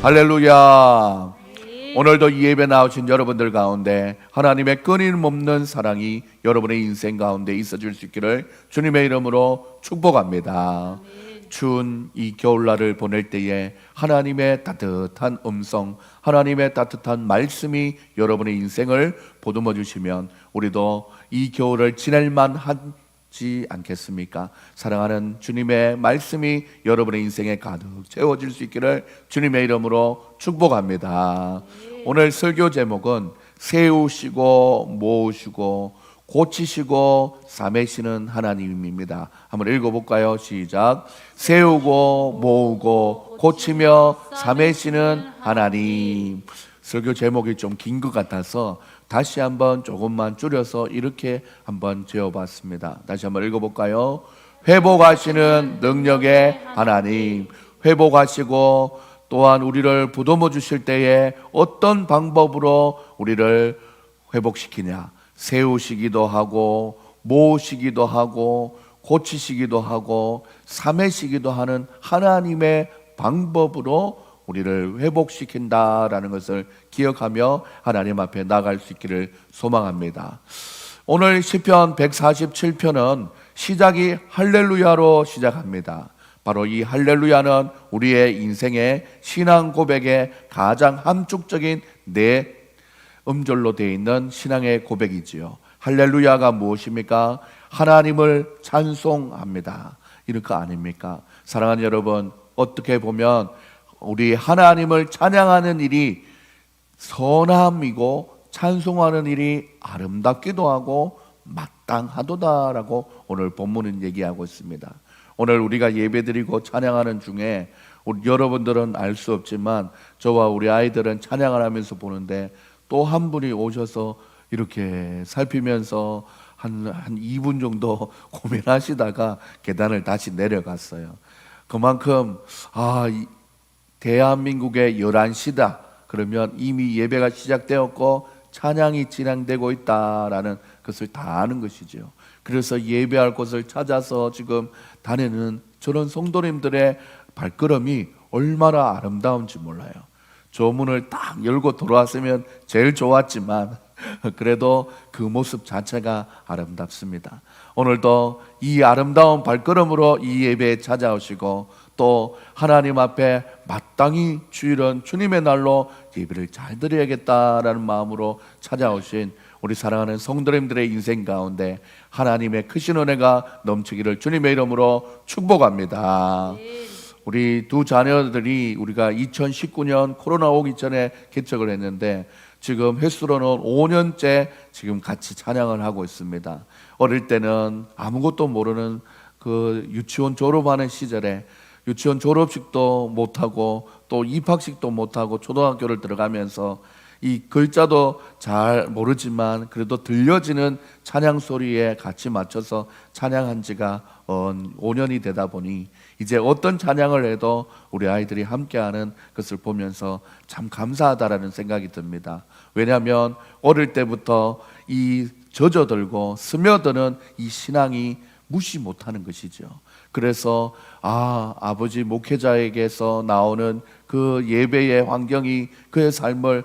할렐루야. 오늘도 이 예배 나오신 여러분들 가운데 하나님의 끊임없는 사랑이 여러분의 인생 가운데 있어질 수 있기를 주님의 이름으로 축복합니다. 추운 이 겨울날을 보낼 때에 하나님의 따뜻한 음성, 하나님의 따뜻한 말씀이 여러분의 인생을 보듬어 주시면 우리도 이 겨울을 지낼 만하지 않겠습니까? 사랑하는 주님의 말씀이 여러분의 인생에 가득 채워질 수 있기를 주님의 이름으로 축복합니다. 오늘 설교 제목은 세우시고 모으시고 고치시고 삼으시는 하나님입니다. 한번 읽어볼까요? 시작. 세우고 모으고 고치며 삼으시는 하나님. 설교 제목이 좀 긴 것 같아서 다시 한번 조금만 줄여서 이렇게 한번 지어봤습니다. 다시 한번 읽어볼까요? 회복하시는 능력의 하나님. 회복하시고 또한 우리를 보듬어 주실 때에 어떤 방법으로 우리를 회복시키냐, 세우시기도 하고 모으시기도 하고 고치시기도 하고 삼으시기도 하는 하나님의 방법으로 우리를 회복시킨다라는 것을 기억하며 하나님 앞에 나갈 수 있기를 소망합니다. 오늘 시편 147편은 시작이 할렐루야로 시작합니다. 바로 이 할렐루야는 우리의 인생의 신앙 고백의 가장 함축적인 네 음절로 되어 있는 신앙의 고백이지요. 할렐루야가 무엇입니까? 하나님을 찬송합니다. 이런 거 아닙니까? 사랑하는 여러분, 어떻게 보면 우리 하나님을 찬양하는 일이 선함이고 찬송하는 일이 아름답기도 하고 마땅하도다라고 오늘 본문은 얘기하고 있습니다. 오늘 우리가 예배드리고 찬양하는 중에 우리 여러분들은 알 수 없지만 저와 우리 아이들은 찬양을 하면서 보는데 또 한 분이 오셔서 이렇게 살피면서 한 2분 정도 고민하시다가 계단을 다시 내려갔어요. 그만큼 대한민국의 11시다 그러면 이미 예배가 시작되었고 찬양이 진행되고 있다라는 것을 다 아는 것이죠. 그래서 예배할 곳을 찾아서 지금 다니는 저런 성도님들의 발걸음이 얼마나 아름다운지 몰라요. 저 문을 딱 열고 돌아왔으면 제일 좋았지만 그래도 그 모습 자체가 아름답습니다. 오늘도 이 아름다운 발걸음으로 이 예배에 찾아오시고 또 하나님 앞에 마땅히 주일은 주님의 날로 예배를 잘 드려야겠다라는 마음으로 찾아오신 우리 사랑하는 성도님들의 인생 가운데 하나님의 크신 은혜가 넘치기를 주님의 이름으로 축복합니다. 우리 두 자녀들이 우리가 2019년 코로나 오기 전에 개척을 했는데 지금 횟수로는 5년째 지금 같이 찬양을 하고 있습니다. 어릴 때는 아무것도 모르는 그 유치원 졸업하는 시절에 유치원 졸업식도 못하고 또 입학식도 못하고 초등학교를 들어가면서 이 글자도 잘 모르지만 그래도 들려지는 찬양 소리에 같이 맞춰서 찬양한 지가 5년이 되다 보니 이제 어떤 찬양을 해도 우리 아이들이 함께하는 것을 보면서 참 감사하다라는 생각이 듭니다. 왜냐하면 어릴 때부터 이 젖어들고 스며드는 이 신앙이 무시 못하는 것이죠. 그래서 아버지 목회자에게서 나오는 그 예배의 환경이 그의 삶을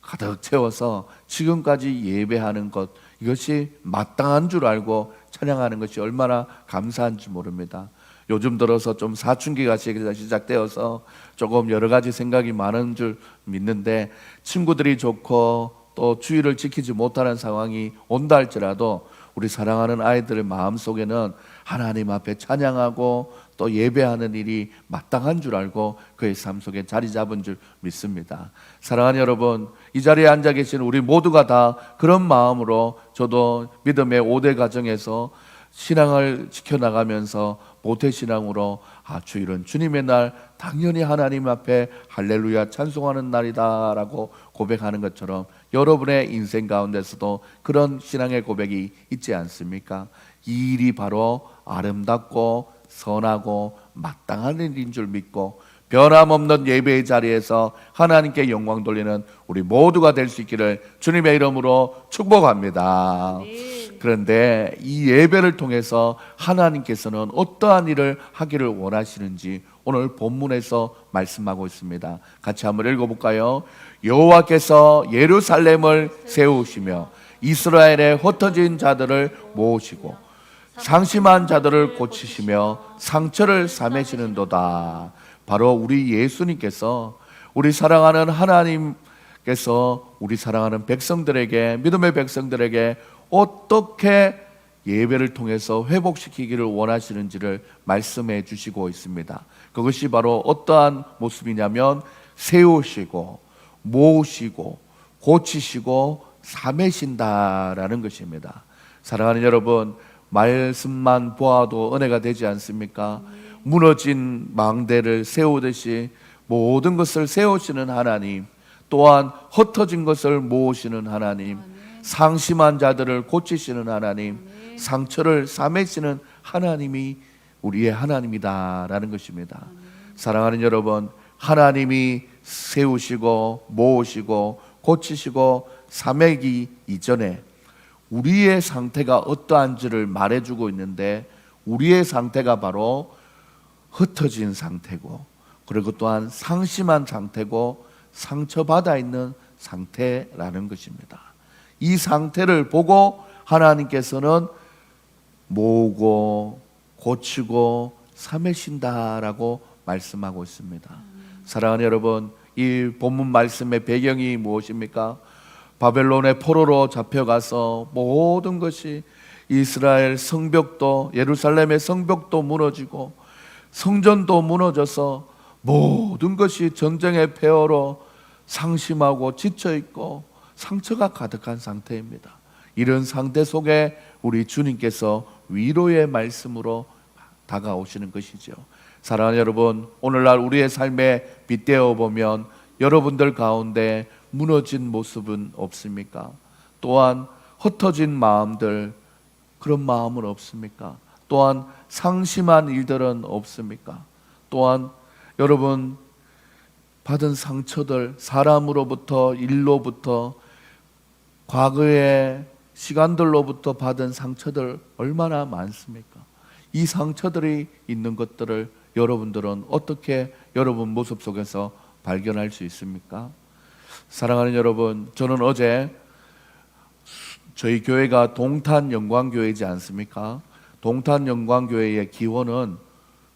가득 채워서 지금까지 예배하는 것, 이것이 마땅한 줄 알고 찬양하는 것이 얼마나 감사한지 모릅니다. 요즘 들어서 좀 사춘기가 시작되어서 조금 여러 가지 생각이 많은 줄 믿는데 친구들이 좋고 또 주의를 지키지 못하는 상황이 온다 할지라도 우리 사랑하는 아이들의 마음속에는 하나님 앞에 찬양하고 또 예배하는 일이 마땅한 줄 알고 그의 삶 속에 자리 잡은 줄 믿습니다. 사랑하는 여러분, 이 자리에 앉아 계신 우리 모두가 다 그런 마음으로 저도 믿음의 5대 가정에서 신앙을 지켜나가면서 모태신앙으로 주일은 주님의 날, 당연히 하나님 앞에 할렐루야 찬송하는 날이다 라고 고백하는 것처럼 여러분의 인생 가운데서도 그런 신앙의 고백이 있지 않습니까? 이 일이 바로 아름답고 선하고 마땅한 일인 줄 믿고 변함없는 예배의 자리에서 하나님께 영광 돌리는 우리 모두가 될 수 있기를 주님의 이름으로 축복합니다. 그런데 이 예배를 통해서 하나님께서는 어떠한 일을 하기를 원하시는지 오늘 본문에서 말씀하고 있습니다. 같이 한번 읽어볼까요? 여호와께서 예루살렘을 세우시며 이스라엘의 흩어진 자들을 모으시고 상심한 자들을 고치시며 상처를 싸매시는도다. 바로 우리 예수님께서, 우리 사랑하는 하나님께서 우리 사랑하는 백성들에게, 믿음의 백성들에게 어떻게 예배를 통해서 회복시키기를 원하시는지를 말씀해 주시고 있습니다. 그것이 바로 어떠한 모습이냐면 세우시고 모으시고 고치시고 싸매신다라는 것입니다. 사랑하는 여러분, 말씀만 보아도 은혜가 되지 않습니까? 무너진 망대를 세우듯이 모든 것을 세우시는 하나님, 또한 흩어진 것을 모으시는 하나님, 상심한 자들을 고치시는 하나님, 상처를 싸매시는 하나님이 우리의 하나님이다라는 것입니다. 사랑하는 여러분, 하나님이 세우시고 모으시고 고치시고 싸매기 이전에 우리의 상태가 어떠한지를 말해주고 있는데, 우리의 상태가 바로 흩어진 상태고, 그리고 또한 상심한 상태고 상처받아 있는 상태라는 것입니다. 이 상태를 보고 하나님께서는 모으고 고치고 싸매신다라고 말씀하고 있습니다. 사랑하는 여러분, 이 본문 말씀의 배경이 무엇입니까? 바벨론의 포로로 잡혀가서 모든 것이, 이스라엘 성벽도, 예루살렘의 성벽도 무너지고 성전도 무너져서 모든 것이 전쟁의 폐허로 상심하고 지쳐있고 상처가 가득한 상태입니다. 이런 상태 속에 우리 주님께서 위로의 말씀으로 다가오시는 것이죠. 사랑하는 여러분, 오늘날 우리의 삶에 빗대어 보면 여러분들 가운데 무너진 모습은 없습니까? 또한 흩어진 마음들, 그런 마음은 없습니까? 또한 상심한 일들은 없습니까? 또한 여러분 받은 상처들, 사람으로부터, 일로부터, 과거의 시간들로부터 받은 상처들 얼마나 많습니까? 이 상처들이 있는 것들을 여러분들은 어떻게 여러분 모습 속에서 발견할 수 있습니까? 사랑하는 여러분, 저는 어제 저희 교회가 동탄 영광교회이지 않습니까? 동탄 영광교회의 기원은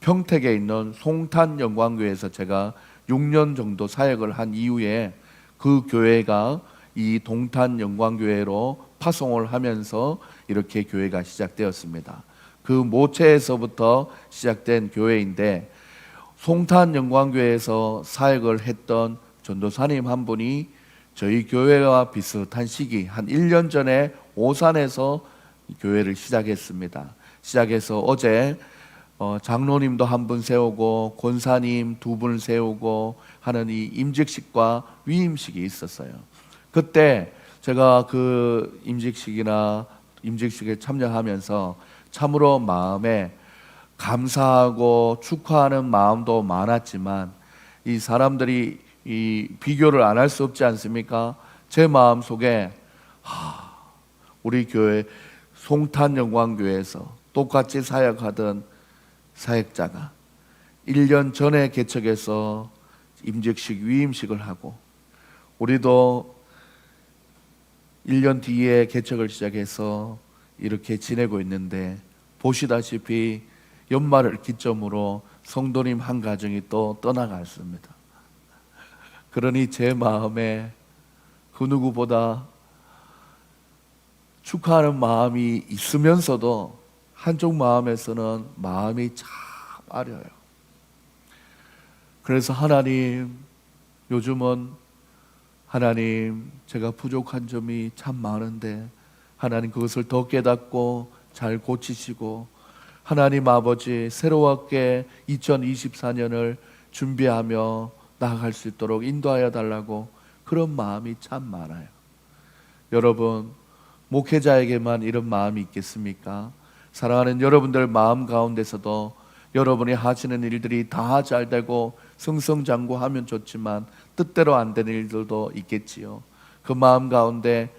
평택에 있는 송탄 영광교회에서 제가 6년 정도 사역을 한 이후에 그 교회가 이 동탄 영광교회로 파송을 하면서 이렇게 교회가 시작되었습니다. 그 모체에서부터 시작된 교회인데, 송탄 영광교회에서 사역을 했던 전도사님 한 분이 저희 교회와 비슷한 시기, 한 1년 전에 오산에서 교회를 시작했습니다. 시작해서 어제 장로님도 한 분 세우고 권사님 2분을 세우고 하는 이 임직식과 위임식이 있었어요. 그때 제가 그 임직식에 참여하면서 참으로 마음에 감사하고 축하하는 마음도 많았지만, 이 사람들이 이 비교를 안 할 수 없지 않습니까? 제 마음 속에 우리 교회 송탄 영광교회에서 똑같이 사역하던 사역자가 1년 전에 개척해서 임직식 위임식을 하고, 우리도 1년 뒤에 개척을 시작해서 이렇게 지내고 있는데, 보시다시피 연말을 기점으로 성도님 한 가정이 또 떠나갔습니다. 그러니 제 마음에 그 누구보다 축하하는 마음이 있으면서도 한쪽 마음에서는 마음이 참 아려요. 그래서 하나님, 요즘은 하나님, 제가 부족한 점이 참 많은데 하나님 그것을 더 깨닫고 잘 고치시고, 하나님 아버지 새로웠게 2024년을 준비하며 나아갈 수 있도록 인도하여 달라고, 그런 마음이 참 많아요. 여러분, 목회자에게만 이런 마음이 있겠습니까? 사랑하는 여러분들 마음 가운데서도 여러분이 하시는 일들이 다 잘되고 승승장구하면 좋지만 뜻대로 안 되는 일들도 있겠지요. 그 마음 가운데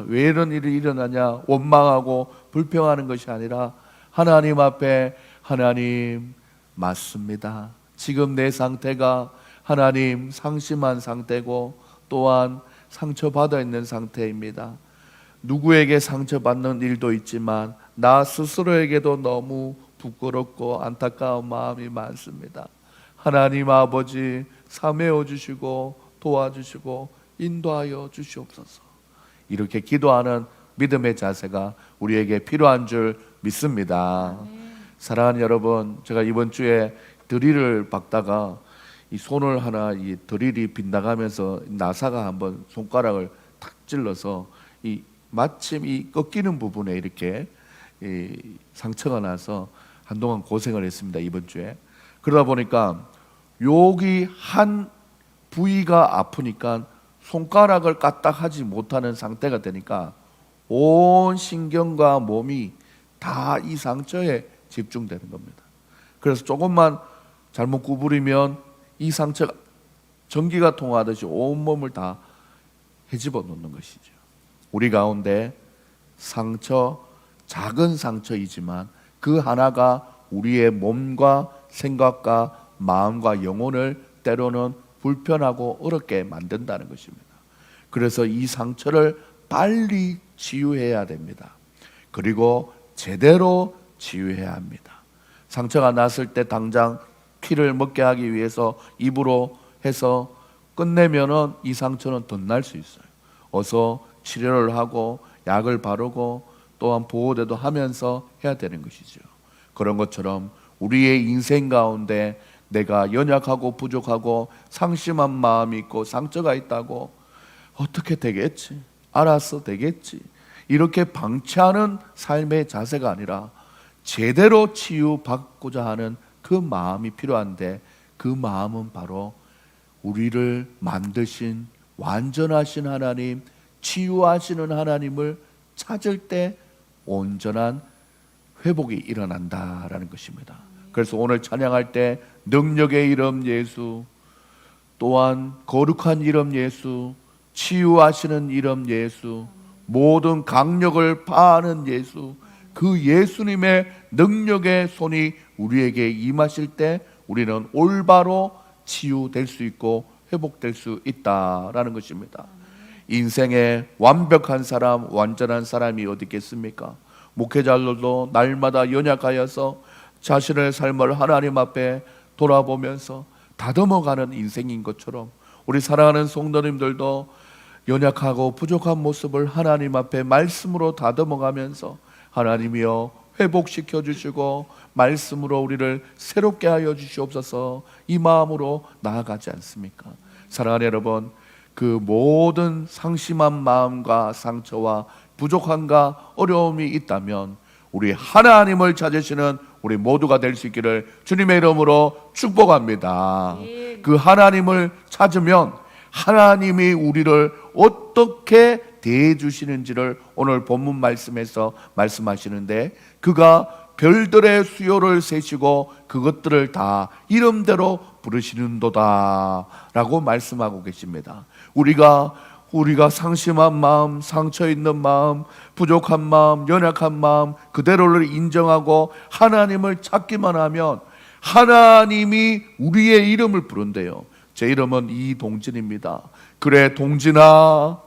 왜 이런 일이 일어나냐 원망하고 불평하는 것이 아니라, 하나님 앞에 하나님, 맞습니다. 지금 내 상태가 하나님 상심한 상태고 또한 상처받아 있는 상태입니다. 누구에게 상처받는 일도 있지만 나 스스로에게도 너무 부끄럽고 안타까운 마음이 많습니다. 하나님 아버지 사매어 주시고 도와주시고 인도하여 주시옵소서. 이렇게 기도하는 믿음의 자세가 우리에게 필요한 줄 믿습니다. 사랑하는 여러분, 제가 이번 주에 드릴을 박다가 이 손을 하나 이 드릴이 빗나가면서 나사가 한번 손가락을 탁 찔러서 이 마침 이 꺾이는 부분에 이렇게 이 상처가 나서 한동안 고생을 했습니다. 이번 주에. 그러다 보니까 여기 한 부위가 아프니까 손가락을 까딱하지 못하는 상태가 되니까 온 신경과 몸이 다 이 상처에 집중되는 겁니다. 그래서 조금만 잘못 구부리면 이 상처가 전기가 통하듯이 온몸을 다 헤집어 놓는 것이죠. 우리 가운데 상처, 작은 상처이지만 그 하나가 우리의 몸과 생각과 마음과 영혼을 때로는 불편하고 어렵게 만든다는 것입니다. 그래서 이 상처를 빨리 치유해야 됩니다. 그리고 제대로 치유해야 합니다. 상처가 났을 때 당장 피를 먹게 하기 위해서 입으로 해서 끝내면은 이 상처는 더 날 수 있어요. 어서 치료를 하고 약을 바르고 또한 보호대도 하면서 해야 되는 것이죠. 그런 것처럼 우리의 인생 가운데 내가 연약하고 부족하고 상심한 마음이 있고 상처가 있다고 어떻게 되겠지? 알아서 되겠지? 이렇게 방치하는 삶의 자세가 아니라 제대로 치유받고자 하는 그 마음이 필요한데 그 마음은 바로 우리를 만드신 완전하신 하나님, 치유하시는 하나님을 찾을 때 온전한 회복이 일어난다라는 것입니다. 그래서 오늘 찬양할 때 능력의 이름 예수, 또한 거룩한 이름 예수, 치유하시는 이름 예수, 모든 강력을 파하는 예수, 그 예수님의 능력의 손이 우리에게 임하실 때 우리는 올바로 치유될 수 있고 회복될 수 있다라는 것입니다. 인생에 완벽한 사람, 완전한 사람이 어디 있겠습니까? 목회자들도 날마다 연약하여서 자신의 삶을 하나님 앞에 돌아보면서 다듬어가는 인생인 것처럼 우리 사랑하는 성도님들도 연약하고 부족한 모습을 하나님 앞에 말씀으로 다듬어가면서 하나님이여 회복시켜 주시고 말씀으로 우리를 새롭게 하여 주시옵소서, 이 마음으로 나아가지 않습니까? 사랑하는 여러분, 그 모든 상심한 마음과 상처와 부족함과 어려움이 있다면 우리 하나님을 찾으시는 우리 모두가 될 수 있기를 주님의 이름으로 축복합니다. 그 하나님을 찾으면 하나님이 우리를 어떻게 대해 주시는지를 오늘 본문 말씀에서 말씀하시는데, 그가 별들의 수요를 세시고 그것들을 다 이름대로 부르시는도다 라고 말씀하고 계십니다. 우리가 상심한 마음, 상처 있는 마음, 부족한 마음, 연약한 마음 그대로를 인정하고 하나님을 찾기만 하면 하나님이 우리의 이름을 부른대요. 제 이름은 이동진입니다. 그래 동진아,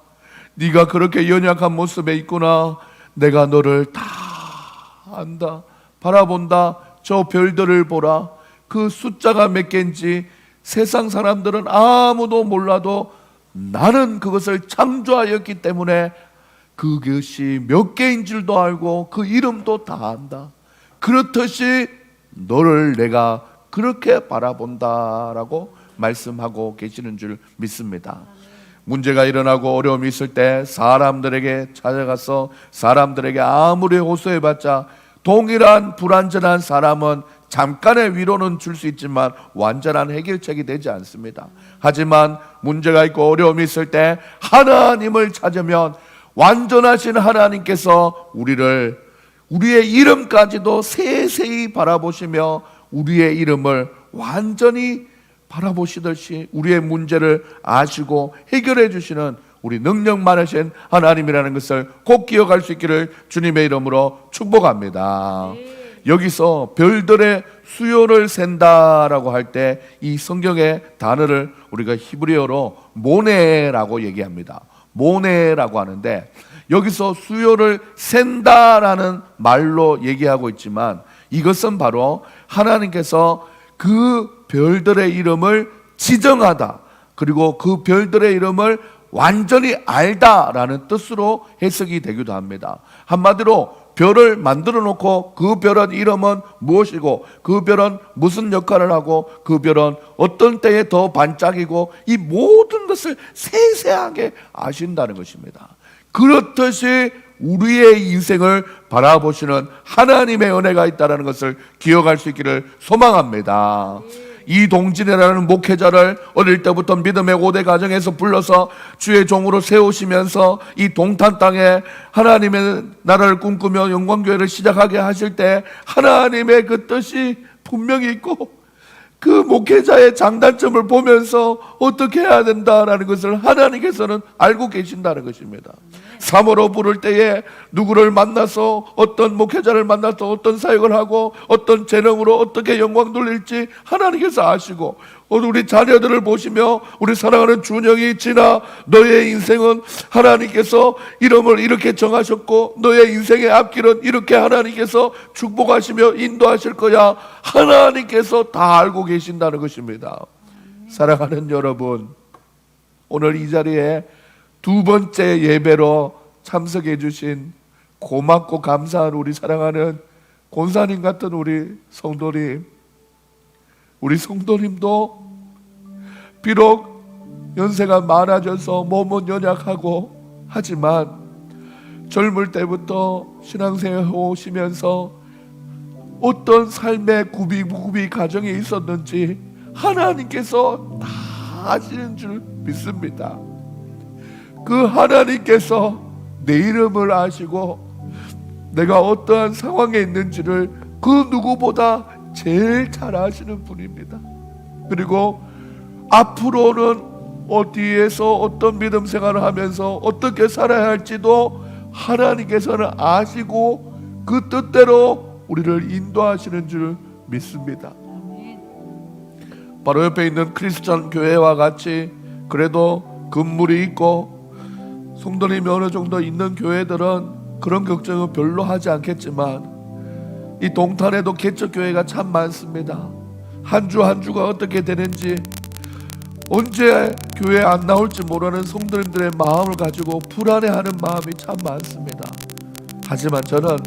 네가 그렇게 연약한 모습에 있구나. 내가 너를 다 안다. 바라본다. 저 별들을 보라. 그 숫자가 몇 개인지 세상 사람들은 아무도 몰라도 나는 그것을 창조하였기 때문에 그것이 몇 개인 줄도 알고 그 이름도 다 안다. 그렇듯이 너를 내가 그렇게 바라본다라고 말씀하고 계시는 줄 믿습니다. 문제가 일어나고 어려움이 있을 때 사람들에게 찾아가서 사람들에게 아무리 호소해봤자 동일한 불완전한 사람은 잠깐의 위로는 줄 수 있지만 완전한 해결책이 되지 않습니다. 하지만 문제가 있고 어려움이 있을 때 하나님을 찾으면 완전하신 하나님께서 우리의 이름까지도 세세히 바라보시며 우리의 이름을 완전히 바라보시듯이 우리의 문제를 아시고 해결해 주시는 우리 능력 많으신 하나님이라는 것을 꼭 기억할 수 있기를 주님의 이름으로 축복합니다. 여기서 별들의 수요를 센다라고 할 때 이 성경의 단어를 우리가 히브리어로 모네라고 얘기합니다. 모네라고 하는데 여기서 수요를 센다라는 말로 얘기하고 있지만 이것은 바로 하나님께서 그 별들의 이름을 지정하다, 그리고 그 별들의 이름을 완전히 알다라는 뜻으로 해석이 되기도 합니다. 한마디로 별을 만들어 놓고 그 별의 이름은 무엇이고 그 별은 무슨 역할을 하고 그 별은 어떤 때에 더 반짝이고 이 모든 것을 세세하게 아신다는 것입니다. 그렇듯이 우리의 인생을 바라보시는 하나님의 은혜가 있다는 것을 기억할 수 있기를 소망합니다. 이동진이라는 목회자를 어릴 때부터 믿음의 5대 가정에서 불러서 주의 종으로 세우시면서 이 동탄 땅에 하나님의 나라를 꿈꾸며 영광교회를 시작하게 하실 때 하나님의 그 뜻이 분명히 있고 그 목회자의 장단점을 보면서 어떻게 해야 된다라는 것을 하나님께서는 알고 계신다는 것입니다. 사모로 부를 때에 누구를 만나서 어떤 목회자를 만나서 어떤 사역을 하고 어떤 재능으로 어떻게 영광 돌릴지 하나님께서 아시고, 우리 자녀들을 보시며 우리 사랑하는 준영이 지나 너의 인생은 하나님께서 이름을 이렇게 정하셨고 너의 인생의 앞길은 이렇게 하나님께서 축복하시며 인도하실 거야, 하나님께서 다 알고 계신다는 것입니다. 사랑하는 여러분, 오늘 이 자리에 두 번째 예배로 참석해 주신 고맙고 감사한 우리 사랑하는 권사님 같은 우리 성도님도 비록 연세가 많아져서 몸은 연약하고 하지만 젊을 때부터 신앙생활 오시면서 어떤 삶의 구비구비 가정이 있었는지 하나님께서 다 아시는 줄 믿습니다. 그 하나님께서 내 이름을 아시고 내가 어떠한 상황에 있는지를 그 누구보다 제일 잘 아시는 분입니다. 그리고 앞으로는 어디에서 어떤 믿음 생활을 하면서 어떻게 살아야 할지도 하나님께서는 아시고 그 뜻대로 우리를 인도하시는 줄 믿습니다. 바로 옆에 있는 크리스천 교회와 같이 그래도 건물이 있고 성도님이 어느 정도 있는 교회들은 그런 걱정은 별로 하지 않겠지만 이 동탄에도 개척교회가 참 많습니다. 한 주 한 주가 어떻게 되는지, 언제 교회 안 나올지 모르는 성도님들의 마음을 가지고 불안해하는 마음이 참 많습니다. 하지만 저는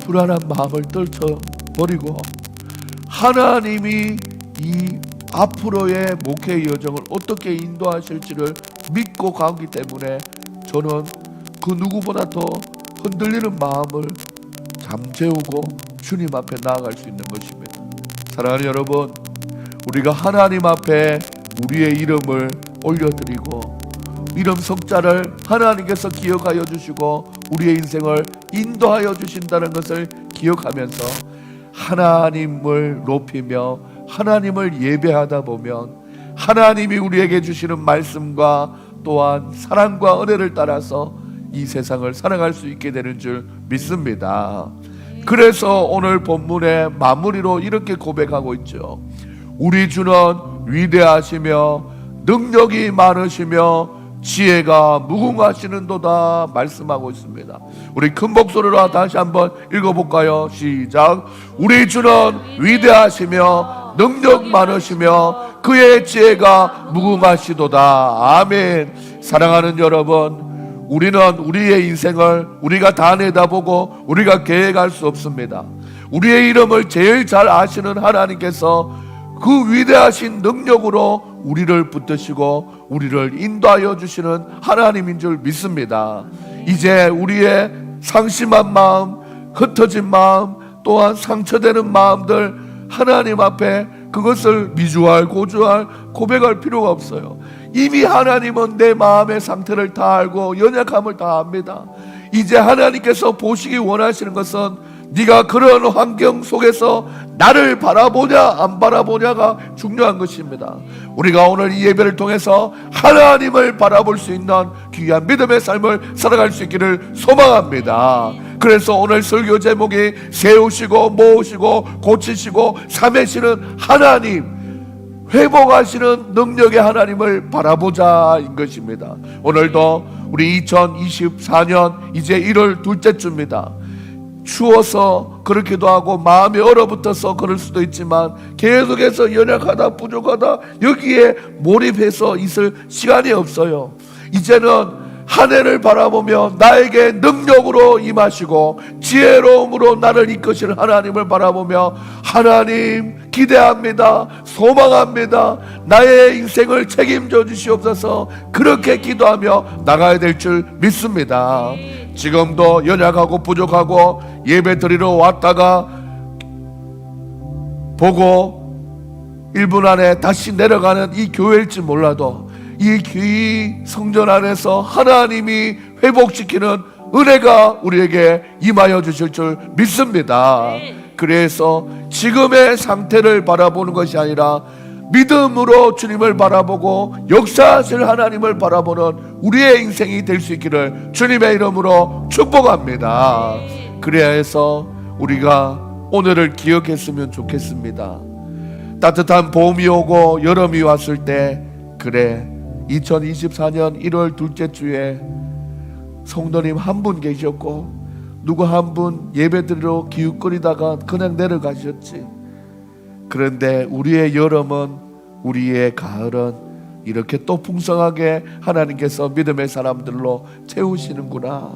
불안한 마음을 떨쳐버리고 하나님이 이 앞으로의 목회의 여정을 어떻게 인도하실지를 믿고 가기 때문에 저는 그 누구보다 더 흔들리는 마음을 잠재우고 주님 앞에 나아갈 수 있는 것입니다. 사랑하는 여러분, 우리가 하나님 앞에 우리의 이름을 올려드리고 이름 석자를 하나님께서 기억하여 주시고 우리의 인생을 인도하여 주신다는 것을 기억하면서 하나님을 높이며 하나님을 예배하다 보면 하나님이 우리에게 주시는 말씀과 또한 사랑과 은혜를 따라서 이 세상을 살아갈 수 있게 되는 줄 믿습니다. 그래서 오늘 본문의 마무리로 이렇게 고백하고 있죠. 우리 주는 위대하시며 능력이 많으시며 지혜가 무궁하시는도다 말씀하고 있습니다. 우리 큰 목소리로 다시 한번 읽어볼까요? 시작. 우리 주는 위대하시며 능력 많으시며 그의 지혜가 무궁하시도다. 아멘. 사랑하는 여러분, 우리는 우리의 인생을 우리가 다 내다보고 우리가 계획할 수 없습니다. 우리의 이름을 제일 잘 아시는 하나님께서 그 위대하신 능력으로 우리를 붙드시고 우리를 인도하여 주시는 하나님인 줄 믿습니다. 이제 우리의 상심한 마음, 흩어진 마음, 또한 상처되는 마음들 하나님 앞에 그것을 미주알 고주알 고백할 필요가 없어요. 이미 하나님은 내 마음의 상태를 다 알고 연약함을 다 압니다. 이제 하나님께서 보시기 원하시는 것은 네가 그런 환경 속에서 나를 바라보냐 안 바라보냐가 중요한 것입니다. 우리가 오늘 이 예배를 통해서 하나님을 바라볼 수 있는 귀한 믿음의 삶을 살아갈 수 있기를 소망합니다. 그래서 오늘 설교 제목이 세우시고 모으시고 고치시고 삼으시는 하나님, 회복하시는 능력의 하나님을 바라보자인 것입니다. 오늘도 우리 2024년 이제 1월 둘째 주입니다. 추워서 그렇기도 하고 마음이 얼어붙어서 그럴 수도 있지만 계속해서 연약하다 부족하다 여기에 몰입해서 있을 시간이 없어요. 이제는 한 해를 바라보며 나에게 능력으로 임하시고 지혜로움으로 나를 이끄시는 하나님을 바라보며 하나님 기대합니다, 소망합니다, 나의 인생을 책임져 주시옵소서, 그렇게 기도하며 나가야 될 줄 믿습니다. 지금도 연약하고 부족하고 예배 드리러 왔다가 보고 1분 안에 다시 내려가는 이 교회일지 몰라도 이 성전 안에서 하나님이 회복시키는 은혜가 우리에게 임하여 주실 줄 믿습니다. 그래서 지금의 상태를 바라보는 것이 아니라 믿음으로 주님을 바라보고 역사하실 하나님을 바라보는 우리의 인생이 될 수 있기를 주님의 이름으로 축복합니다. 그래야 해서 우리가 오늘을 기억했으면 좋겠습니다. 따뜻한 봄이 오고 여름이 왔을 때, 그래 2024년 1월 둘째 주에 성도님 한 분 계셨고 누구 한 분 예배드리러 기웃거리다가 그냥 내려가셨지. 그런데 우리의 여름은, 우리의 가을은 이렇게 또 풍성하게 하나님께서 믿음의 사람들로 채우시는구나.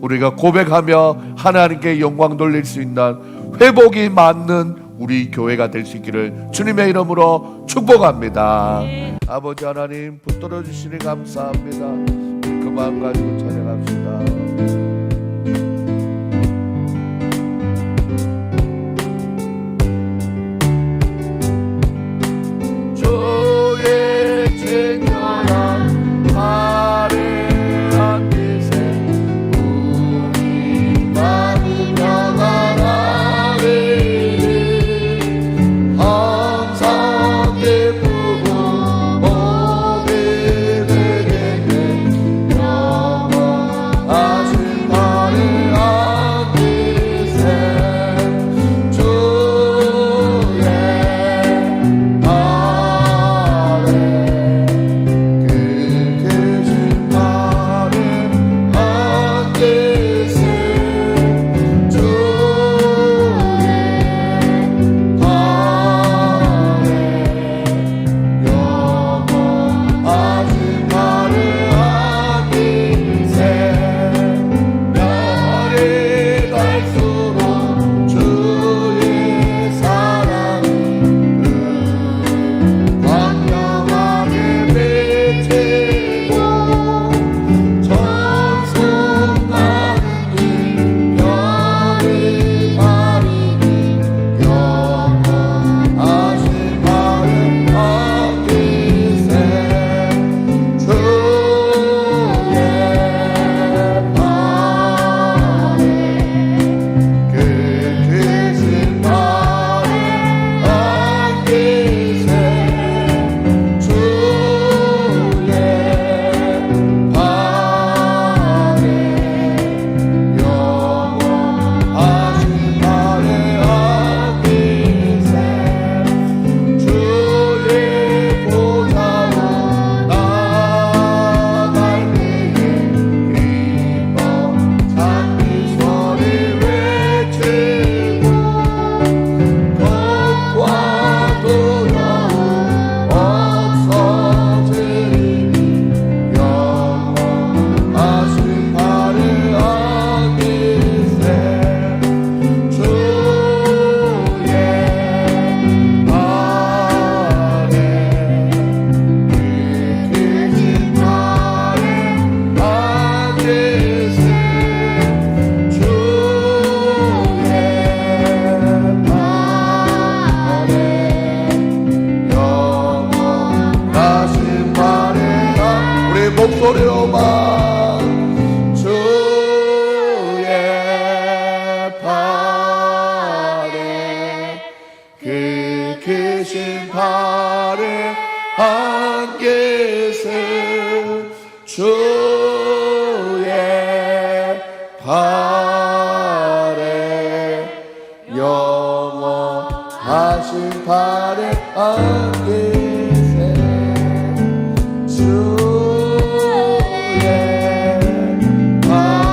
우리가 고백하며 하나님께 영광 돌릴 수 있는 회복이 맞는 우리 교회가 될 수 있기를 주님의 이름으로 축복합니다. 아버지 하나님 붙들어 주시니 감사합니다. 우리 그 마음 가지고 찬양합시다. 목소리로만 주의 팔에 그 크신 팔에 안 계세 주의 팔에 계세 주의 발에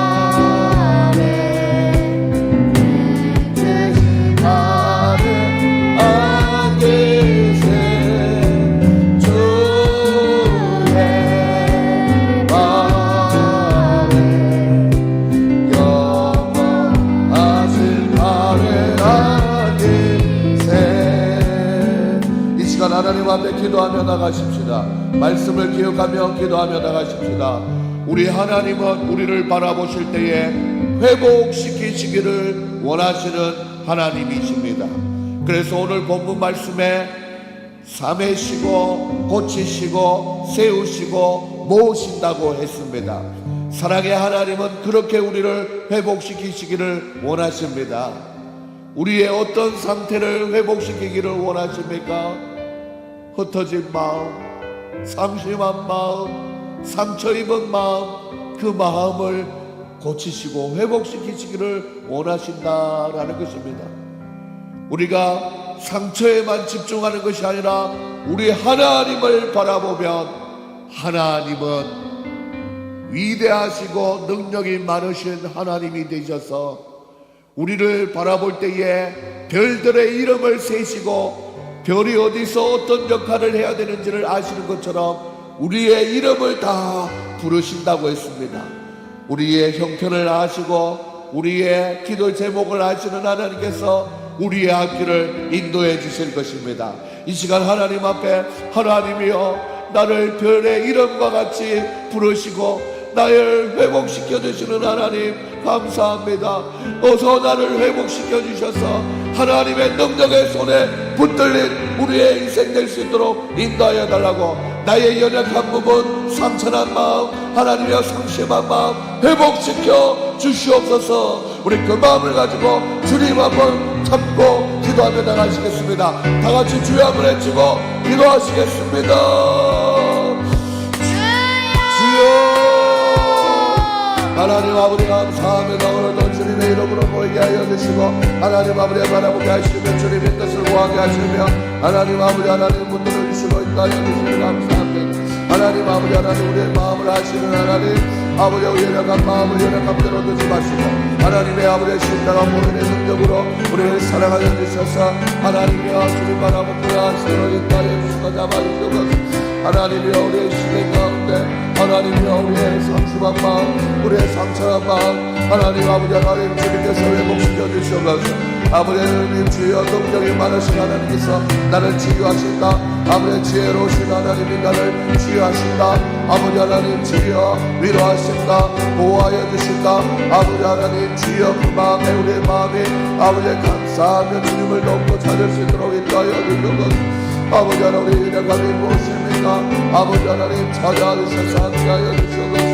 계신 발에 계세 주의 발에 영원하신 발에 계세. 이 시간 하나님 앞에 기도하며 나가십시다. 말씀을 기억하며 기도하며 나가십시다. 우리 하나님은 우리를 바라보실 때에 회복시키시기를 원하시는 하나님이십니다. 그래서 오늘 본문 말씀에 삼으시고 고치시고 세우시고 모으신다고 했습니다. 사랑의 하나님은 그렇게 우리를 회복시키시기를 원하십니다. 우리의 어떤 상태를 회복시키기를 원하십니까? 흩어진 마음, 상심한 마음, 상처 입은 마음, 그 마음을 고치시고 회복시키시기를 원하신다라는 것입니다. 우리가 상처에만 집중하는 것이 아니라 우리 하나님을 바라보면 하나님은 위대하시고 능력이 많으신 하나님이 되셔서 우리를 바라볼 때에 별들의 이름을 세시고 별이 어디서 어떤 역할을 해야 되는지를 아시는 것처럼 우리의 이름을 다 부르신다고 했습니다. 우리의 형편을 아시고 우리의 기도 제목을 아시는 하나님께서 우리의 앞길을 인도해 주실 것입니다. 이 시간 하나님 앞에 하나님이여 나를 별의 이름과 같이 부르시고 나를 회복시켜 주시는 하나님 감사합니다. 어서 나를 회복시켜 주셔서 하나님의 능력의 손에 붙들린 우리의 인생 될 수 있도록 인도하여 달라고, 나의 연약한 부분, 상처난 마음, 하나님의 상심한 마음 회복시켜 주시옵소서. 우리 그 마음을 가지고 주님 한번 잡고 기도하며 나가시겠습니다. 다 같이 주여 한번 외치고 기도하시겠습니다. 주여 하나님 아버지 감사합니다. 오늘도 주님의 이름으로 모이게 하여 주시고 하나님 아버지를 바라보게 하시며 주님의 뜻을 구하게 하시며 하나님 아버지 하나님 문들을 주시고 있다 하여 주시며 감사합니다. 하나님 아버지 하나님 우리의 마음을 아시는 하나님 아버지 우리의 연약한 마음을 연약한 대로 두지 마시고 하나님의 아버지의 신당한 본인의 능력으로 우리를 사랑하여 주셔서 하나님이여 주님 바라보고 하시는 있다 하여 주시고 잡아주시고 하나님이여 우리의 시대 가운데 하나님이여 우리의 상심한 마음 우리의 상처한 마음 하나님 아버지 하나님 주님께서 회복시켜 주시옵소서. 아버지 하나님 주여 능력이 많으신 하나님께서 나를 치유하신다. 아버지 지혜로우신 하나님이 나를 치유하신다. 아버지 하나님 주여 위로하신다. 보호하여 주신다. 아버지 하나님 주여 그 마음에 우리의 마음이 아버지 감사하며 주님을 돕고 찾을 수 있도록 인도하여 주시옵소서. 아버지 하나님 우리 연약함이 무엇입니까? 아버지 하나님 찾아주셔서 함께하여 주시옵소서.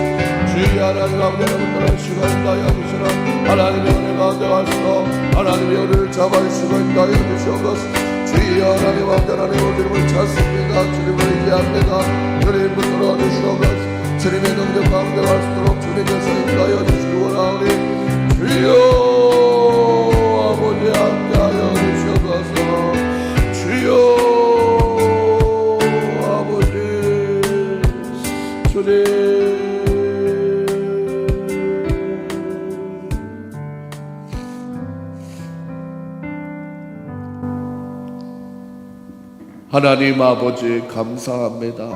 주여 하나님 아버지 하나님들을 쉬고 인도하여 주시라. 하나님의 은혜 가운데 갈수록 하나님의 은혜를 잡아주시고 인도하여 주시옵소서. 주여 하나님 아버지 하나님 주님을 찾습니다. 주님을 의지합니다. 주님 붙들어 주시옵소서. 주님의 능력 가운데 갈수록 주님께서 인도하여 주시기 원하오니 주여 아버지 함께하여 주시옵소서. 주여 하나님 아버지 감사합니다.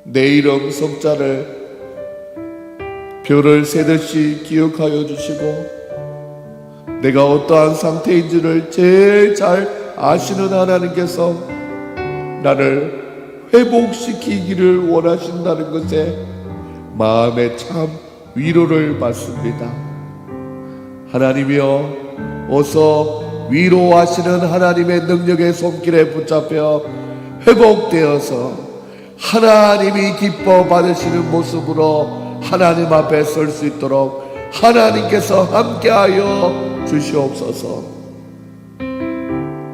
내 이름 석자를 별을 세듯이 기억하여 주시고 내가 어떠한 상태인지를 제일 잘 아시는 하나님께서 나를 회복시키기를 원하신다는 것에 마음에 참 위로를 받습니다. 하나님이여 어서 위로하시는 하나님의 능력의 손길에 붙잡혀 회복되어서 하나님이 기뻐 받으시는 모습으로 하나님 앞에 설 수 있도록 하나님께서 함께하여 주시옵소서.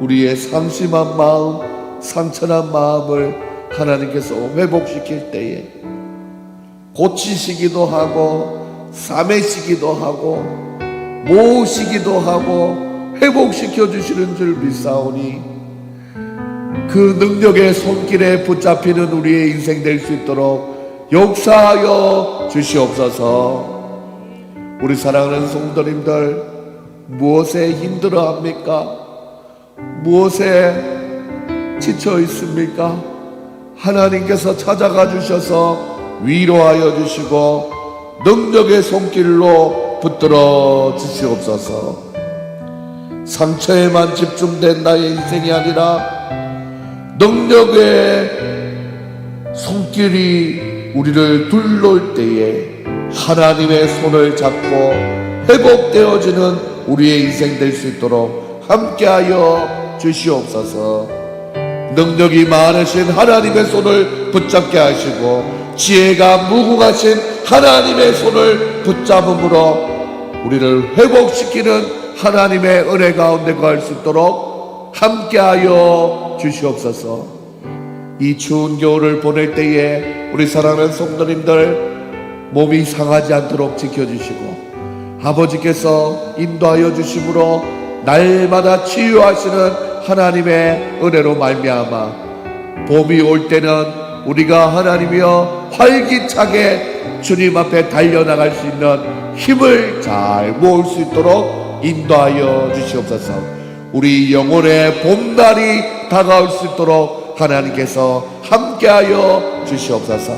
우리의 상심한 마음, 상처난 마음을 하나님께서 회복시킬 때에 고치시기도 하고 싸매시기도 하고 모으시기도 하고 회복시켜 주시는 줄 믿사오니 그 능력의 손길에 붙잡히는 우리의 인생 될 수 있도록 역사하여 주시옵소서. 우리 사랑하는 성도님들, 무엇에 힘들어합니까? 무엇에 지쳐 있습니까? 하나님께서 찾아가 주셔서 위로하여 주시고 능력의 손길로 붙들어 주시옵소서. 상처에만 집중된 나의 인생이 아니라 능력의 손길이 우리를 둘러올 때에 하나님의 손을 잡고 회복되어지는 우리의 인생 될 수 있도록 함께하여 주시옵소서. 능력이 많으신 하나님의 손을 붙잡게 하시고 지혜가 무궁하신 하나님의 손을 붙잡음으로 우리를 회복시키는 하나님의 은혜 가운데 갈 수 있도록 함께하여 주시옵소서. 이 추운 겨울을 보낼 때에 우리 사랑하는 성도님들 몸이 상하지 않도록 지켜주시고 아버지께서 인도하여 주심으로 날마다 치유하시는 하나님의 은혜로 말미암아 봄이 올 때는 우리가 하나님이여 활기차게 주님 앞에 달려나갈 수 있는 힘을 잘 모을 수 있도록 인도하여 주시옵소서. 우리 영혼의 봄날이 다가올 수 있도록 하나님께서 함께하여 주시옵소서.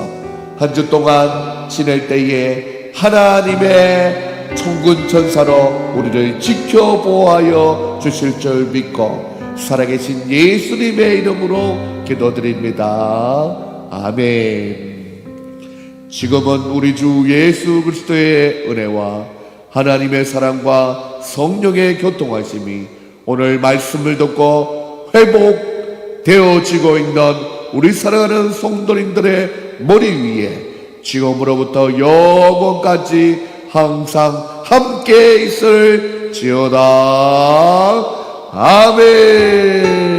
한 주 동안 지낼 때에 하나님의 천군 천사로 우리를 지켜보호하여 주실 줄 믿고 살아계신 예수님의 이름으로 기도드립니다. 아멘. 지금은 우리 주 예수 그리스도의 은혜와 하나님의 사랑과 성령의 교통하심이 오늘 말씀을 듣고 회복되어지고 있는 우리 사랑하는 성도님들의 머리 위에 지금으로부터 영원까지 항상 함께 있을지어다. 아멘.